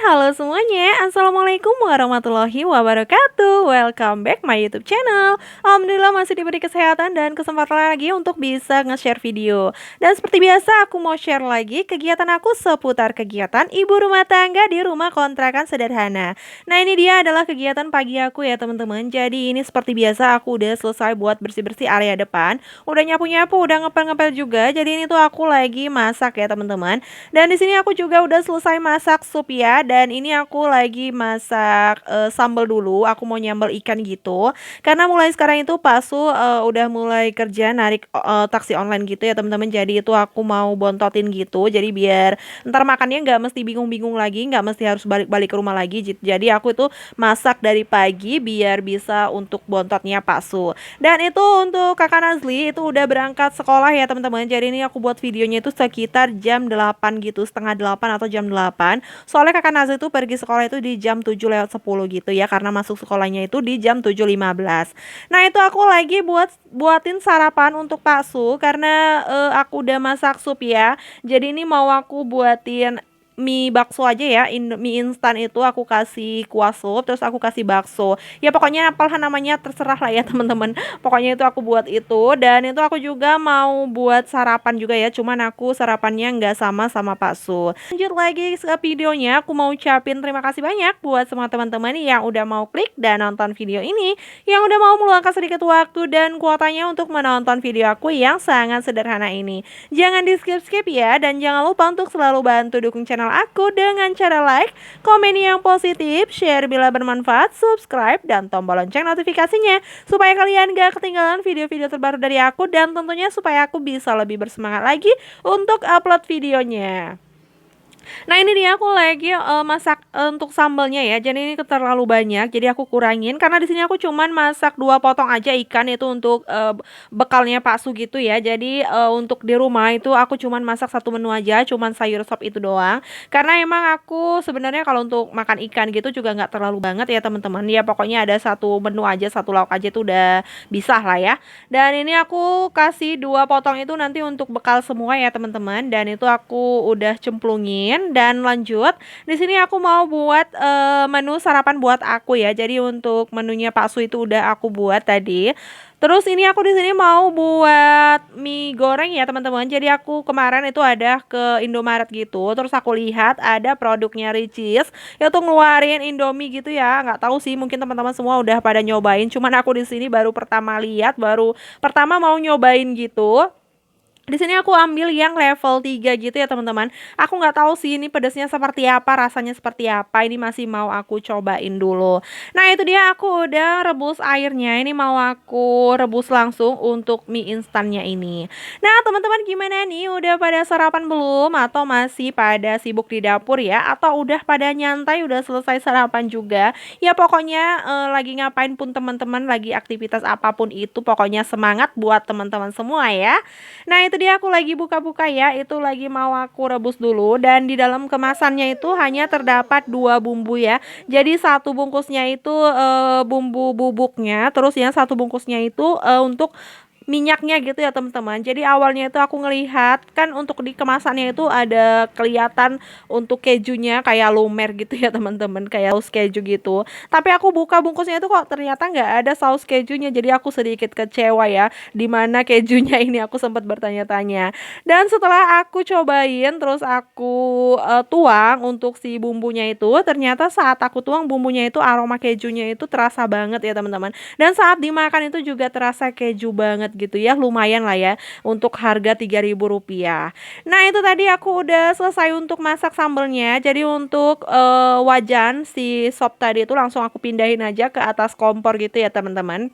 halo semuanya. Assalamualaikum warahmatullahi wabarakatuh. Welcome back my YouTube channel. Alhamdulillah masih diberi kesehatan dan kesempatan lagi untuk bisa nge-share video. Dan seperti biasa aku mau share lagi kegiatan aku seputar kegiatan ibu rumah tangga di rumah kontrakan sederhana. Nah, ini dia adalah kegiatan pagi aku ya teman-teman. Jadi ini seperti biasa aku udah selesai buat bersih-bersih area depan. Udah nyapu-nyapu, udah ngepel-ngepel juga. Jadi ini tuh aku lagi masak ya teman-teman. Dan di sini aku juga udah selesai masak sup ya, dan ini aku lagi masak sambal dulu. Aku mau nyambal ikan gitu. Karena mulai sekarang itu Pak Su udah mulai kerja narik taksi online gitu ya teman-teman. Jadi itu aku mau bontotin gitu. Jadi biar ntar makannya nggak mesti bingung-bingung lagi, nggak mesti harus balik-balik ke rumah lagi. Jadi aku itu masak dari pagi biar bisa untuk bontotnya Pak Su. Dan itu untuk Kakak Nazli itu udah berangkat sekolah ya teman-teman. Jadi ini aku buat videonya itu sekitar jam 8 gitu, setengah 8 atau jam 8. Soalnya Kakak Nazli itu pergi sekolah itu di jam 7:10 gitu ya, karena masuk sekolahnya itu di jam 7:15. Nah, itu aku lagi buatin sarapan untuk Pak Su karena aku udah masak sup ya. Jadi ini mau aku buatin mie bakso aja ya, mie instan itu aku kasih kuah sup, terus aku kasih bakso. Ya pokoknya apalah namanya terserah lah ya teman-teman. Pokoknya itu aku buat itu, dan itu aku juga mau buat sarapan juga ya. Cuman aku sarapannya nggak sama Pak Su. Lanjut lagi ke videonya, aku mau ucapin terima kasih banyak buat semua teman-teman yang udah mau klik dan nonton video ini, yang udah mau meluangkan sedikit waktu dan kuotanya untuk menonton video aku yang sangat sederhana ini. Jangan di skip-skip ya, dan jangan lupa untuk selalu bantu dukung channel aku dengan cara like, komen yang positif, share bila bermanfaat, subscribe, dan tombol lonceng notifikasinya supaya kalian gak ketinggalan video-video terbaru dari aku, dan tentunya supaya aku bisa lebih bersemangat lagi untuk upload videonya. Nah, ini dia aku lagi masak untuk sambalnya ya. Jadi ini terlalu banyak, jadi aku kurangin karena di sini aku cuman masak 2 potong aja ikan itu untuk bekalnya Pak Su gitu ya. Jadi untuk di rumah itu aku cuman masak satu menu aja, cuman sayur sop itu doang. Karena emang aku sebenarnya kalau untuk makan ikan gitu juga nggak terlalu banget ya teman-teman. Ya pokoknya ada satu menu aja, satu lauk aja itu udah bisa lah ya. Dan ini aku kasih 2 potong itu nanti untuk bekal semua ya teman-teman. Dan itu aku udah cemplungin, dan lanjut. Di sini aku mau buat menu sarapan buat aku ya. Jadi untuk menunya Pak Su itu udah aku buat tadi. Terus ini aku di sini mau buat mie goreng ya teman-teman. Jadi aku kemarin itu ada ke Indomaret gitu. Terus aku lihat ada produknya Ricis yaitu ngeluarin Indomie gitu ya. Nggak tahu sih, mungkin teman-teman semua udah pada nyobain. Cuman aku di sini baru pertama lihat, baru pertama mau nyobain gitu. Di sini aku ambil yang level 3 gitu ya teman-teman. Aku nggak tahu sih ini pedasnya seperti apa, rasanya seperti apa. Ini masih mau aku cobain dulu. Nah, itu dia aku udah rebus airnya. Ini mau aku rebus langsung untuk mie instannya ini. Nah, teman-teman gimana nih? Udah pada sarapan belum? Atau masih pada sibuk di dapur ya? Atau udah pada nyantai, udah selesai sarapan juga? Ya pokoknya lagi ngapain pun teman-teman, lagi aktivitas apapun itu, pokoknya semangat buat teman-teman semua ya. Nah, itu dia aku lagi buka-buka ya. Itu lagi mau aku rebus dulu, dan di dalam kemasannya itu hanya terdapat 2 bumbu ya. Jadi satu bungkusnya itu bumbu bubuknya, terus yang satu bungkusnya itu untuk minyaknya gitu ya teman-teman. Jadi awalnya itu aku ngelihat kan untuk di kemasannya itu ada kelihatan untuk kejunya kayak lumer gitu ya teman-teman, kayak saus keju gitu. Tapi aku buka bungkusnya itu kok ternyata nggak ada saus kejunya. Jadi aku sedikit kecewa ya, di mana kejunya ini aku sempat bertanya-tanya. Dan setelah aku cobain terus aku tuang untuk si bumbunya itu, ternyata saat aku tuang bumbunya itu aroma kejunya itu terasa banget ya teman-teman. Dan saat dimakan itu juga terasa keju banget gitu ya, lumayan lah ya untuk harga Rp3.000. Nah, itu tadi aku udah selesai untuk masak sambelnya. Jadi untuk wajan si sop tadi itu langsung aku pindahin aja ke atas kompor gitu ya teman-teman.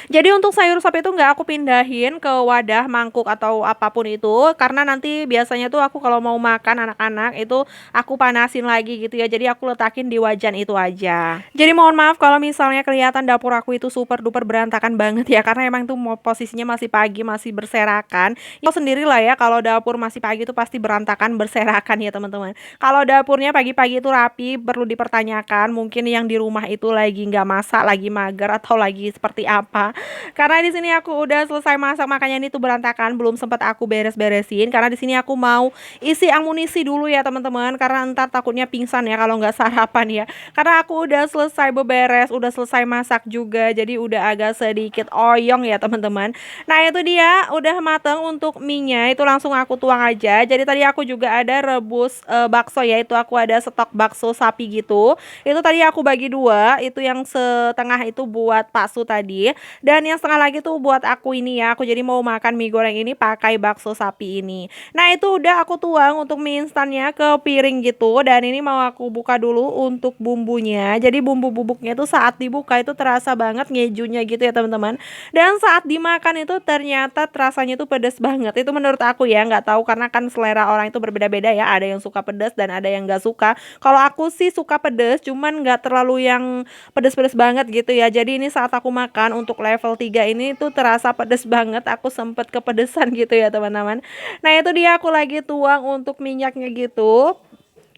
Jadi untuk sayur sop itu nggak aku pindahin ke wadah mangkuk atau apapun itu, karena nanti biasanya tuh aku kalau mau makan anak-anak itu aku panasin lagi gitu ya. Jadi aku letakin di wajan itu aja. Jadi mohon maaf kalau misalnya kelihatan dapur aku itu super duper berantakan banget ya, karena emang tuh posisinya masih pagi, masih berserakan. Ya sendiri lah ya, kalau dapur masih pagi itu pasti berantakan, berserakan ya teman-teman. Kalau dapurnya pagi-pagi itu rapi, perlu dipertanyakan mungkin yang di rumah itu lagi nggak masak, lagi mager atau lagi seperti apa apa. Karena di sini aku udah selesai masak, makanya ini tuh berantakan, belum sempat aku beres-beresin. Karena di sini aku mau isi amunisi dulu ya teman-teman, karena ntar takutnya pingsan ya kalau nggak sarapan ya. Karena aku udah selesai beberes, udah selesai masak juga, jadi udah agak sedikit oyong ya teman-teman. Nah itu dia udah mateng untuk mie-nya, itu langsung aku tuang aja. Jadi tadi aku juga ada rebus bakso ya, itu aku ada stok bakso sapi gitu. Itu tadi aku bagi dua, itu yang setengah itu buat Pak Su tadi, dan yang setengah lagi tuh buat aku ini ya. Aku jadi mau makan mie goreng ini pakai bakso sapi ini. Nah itu udah aku tuang untuk mie instannya ke piring gitu, dan ini mau aku buka dulu untuk bumbunya. Jadi bumbu bubuknya itu saat dibuka itu terasa banget ngejunya gitu ya teman-teman. Dan saat dimakan itu ternyata rasanya itu pedas banget. Itu menurut aku ya, nggak tahu karena kan selera orang itu berbeda-beda ya. Ada yang suka pedas dan ada yang nggak suka. Kalau aku sih suka pedas, cuman nggak terlalu yang pedas-pedas banget gitu ya. Jadi ini saat aku makan untuk level 3 ini tuh terasa pedas banget. Aku sempet kepedesan gitu ya teman-teman. Nah itu dia aku lagi tuang untuk minyaknya gitu.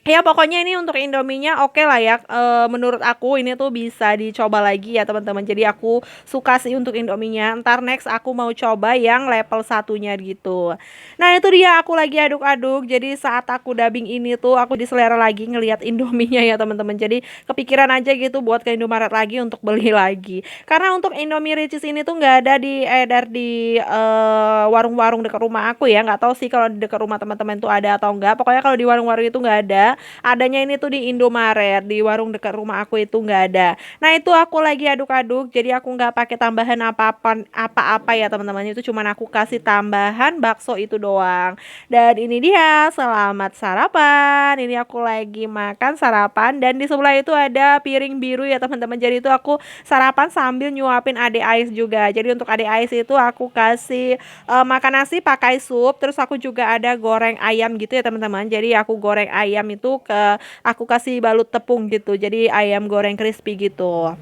Ya pokoknya ini untuk Indominya oke lah ya, menurut aku ini tuh bisa dicoba lagi ya teman-teman. Jadi aku suka sih untuk Indominya. Ntar next aku mau coba yang level satunya gitu. Nah itu dia aku lagi aduk-aduk. Jadi saat aku dubbing ini tuh aku diselera lagi ngelihat Indominya ya teman-teman. Jadi kepikiran aja gitu buat ke Indomaret lagi untuk beli lagi. Karena untuk Indomie Ricis ini tuh nggak ada di edar di warung-warung dekat rumah aku ya. Nggak tahu sih kalau di dekat rumah teman-teman tuh ada atau enggak. Pokoknya kalau di warung-warung itu nggak ada. Adanya ini tuh di Indomaret, di warung dekat rumah aku itu nggak ada. Nah itu aku lagi aduk-aduk, jadi aku nggak pakai tambahan apa-apa ya teman-teman. Itu cuman aku kasih tambahan bakso itu doang. Dan ini dia, selamat sarapan. Ini aku lagi makan sarapan, dan di sebelah itu ada piring biru ya teman-teman. Jadi itu aku sarapan sambil nyuapin adik Ais juga. Jadi untuk adik Ais itu aku kasih makan nasi pakai sup, terus aku juga ada goreng ayam gitu ya teman-teman. Jadi aku goreng ayam itu aku kasih balut tepung gitu. Jadi ayam goreng crispy gitu.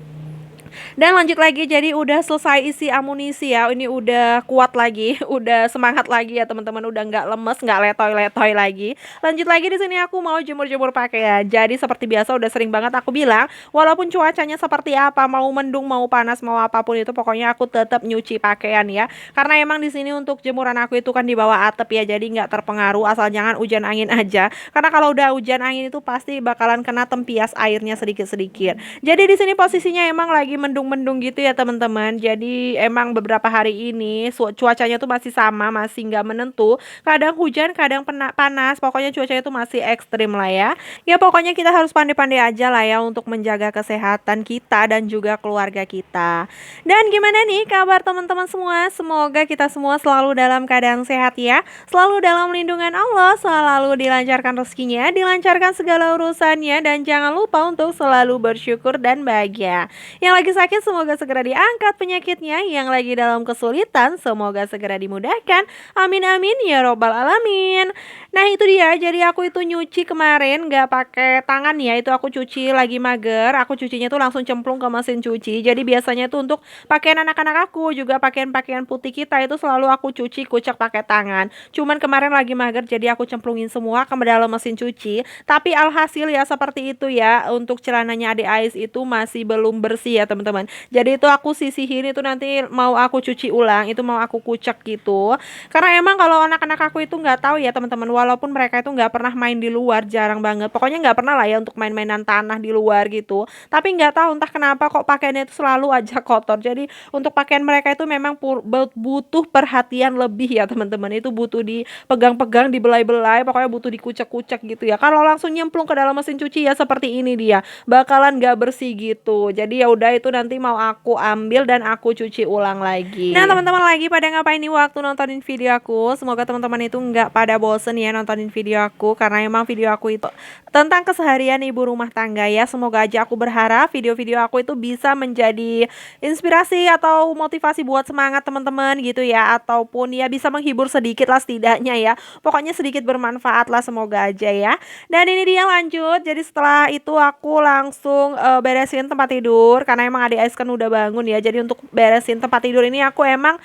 Dan lanjut lagi, jadi udah selesai isi amunisi ya. Ini udah kuat lagi, udah semangat lagi ya teman-teman, udah nggak lemes, nggak letoy-letoy lagi. Lanjut lagi di sini aku mau jemur-jemur pakaian. Jadi seperti biasa udah sering banget aku bilang, walaupun cuacanya seperti apa, mau mendung, mau panas, mau apapun itu pokoknya aku tetap nyuci pakaian ya. Karena emang di sini untuk jemuran aku itu kan di bawah atap ya, jadi nggak terpengaruh asal jangan hujan angin aja. Karena kalau udah hujan angin itu pasti bakalan kena tempias airnya sedikit-sedikit. Jadi di sini posisinya emang lagi mendung-mendung gitu ya teman-teman. Jadi emang beberapa hari ini cuacanya tuh masih sama, masih nggak menentu. Kadang hujan, kadang panas. Pokoknya cuacanya tuh masih ekstrim lah ya. Ya pokoknya kita harus pandai-pandai aja lah ya untuk menjaga kesehatan kita dan juga keluarga kita. Dan gimana nih kabar teman-teman semua? Semoga kita semua selalu dalam keadaan sehat ya. Selalu dalam lindungan Allah, selalu dilancarkan rezekinya, dilancarkan segala urusannya, dan jangan lupa untuk selalu bersyukur dan bahagia. Yang lagi sakit semoga segera diangkat penyakitnya, yang lagi dalam kesulitan semoga segera dimudahkan. Amin amin ya robbal alamin. Nah itu dia, jadi aku itu nyuci kemarin gak pakai tangan ya, itu aku cuci lagi mager, aku cucinya tuh langsung cemplung ke mesin cuci. Jadi biasanya tuh untuk pakaian anak-anak aku, juga pakaian-pakaian putih kita itu selalu aku cuci kucek pakai tangan. Cuman kemarin lagi mager jadi aku cemplungin semua ke dalam mesin cuci. Tapi alhasil ya seperti itu ya, untuk celananya adik Ais itu masih belum bersih ya teman-teman. Jadi itu aku sisihin, itu nanti mau aku cuci ulang, itu mau aku kucek gitu. Karena emang kalau anak-anak aku itu nggak tahu ya teman-teman, walaupun mereka itu nggak pernah main di luar, jarang banget. Pokoknya nggak pernah lah ya untuk main-mainan tanah di luar gitu. Tapi nggak tahu entah kenapa kok pakaiannya itu selalu aja kotor. Jadi untuk pakaian mereka itu memang butuh perhatian lebih ya teman-teman. Itu butuh dipegang-pegang, dibelai-belai, pokoknya butuh dikucek-kucek gitu ya. Kalau langsung nyemplung ke dalam mesin cuci ya seperti ini dia, bakalan nggak bersih gitu. Jadi ya udah, itu nanti mau aku ambil dan aku cuci ulang lagi. Nah teman-teman lagi pada ngapain nih waktu nontonin video aku? Semoga teman-teman itu nggak pada bosen ya nontonin video aku, karena emang video aku itu tentang keseharian ibu rumah tangga ya. Semoga aja aku berharap video-video aku itu bisa menjadi inspirasi atau motivasi buat semangat teman-teman gitu ya, ataupun ya bisa menghibur sedikit lah setidaknya ya. Pokoknya sedikit bermanfaat lah, semoga aja ya. Dan ini dia lanjut. Jadi setelah itu aku langsung beresin tempat tidur, karena emang emang adik Ais kan udah bangun ya. Jadi untuk beresin tempat tidur ini aku emang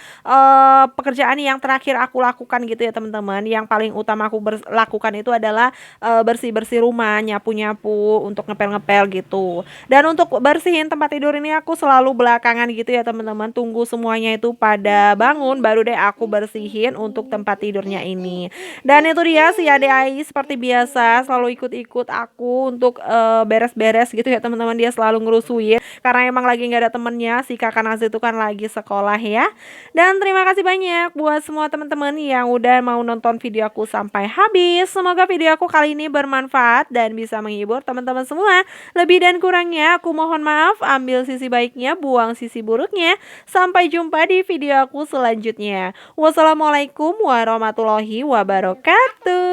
pekerjaan yang terakhir aku lakukan gitu ya teman-teman. Yang paling utama aku lakukan itu adalah bersih-bersih rumah, nyapu-nyapu, untuk ngepel-ngepel gitu. Dan untuk bersihin tempat tidur ini aku selalu belakangan gitu ya teman-teman. Tunggu semuanya itu pada bangun baru deh aku bersihin untuk tempat tidurnya ini. Dan itu dia si adik Ai seperti biasa selalu ikut-ikut aku untuk beres-beres gitu ya teman-teman. Dia selalu ngerusuin karena emang lagi nggak ada temennya, si kakak Naz itu kan lagi sekolah ya. Dan terima kasih banyak buat semua teman-teman yang udah mau nonton video aku sampai habis. Semoga video aku kali ini bermanfaat dan bisa menghibur teman-teman semua. Lebih dan kurangnya aku mohon maaf, ambil sisi baiknya, buang sisi buruknya. Sampai jumpa di video aku selanjutnya. Wassalamualaikum warahmatullahi wabarakatuh.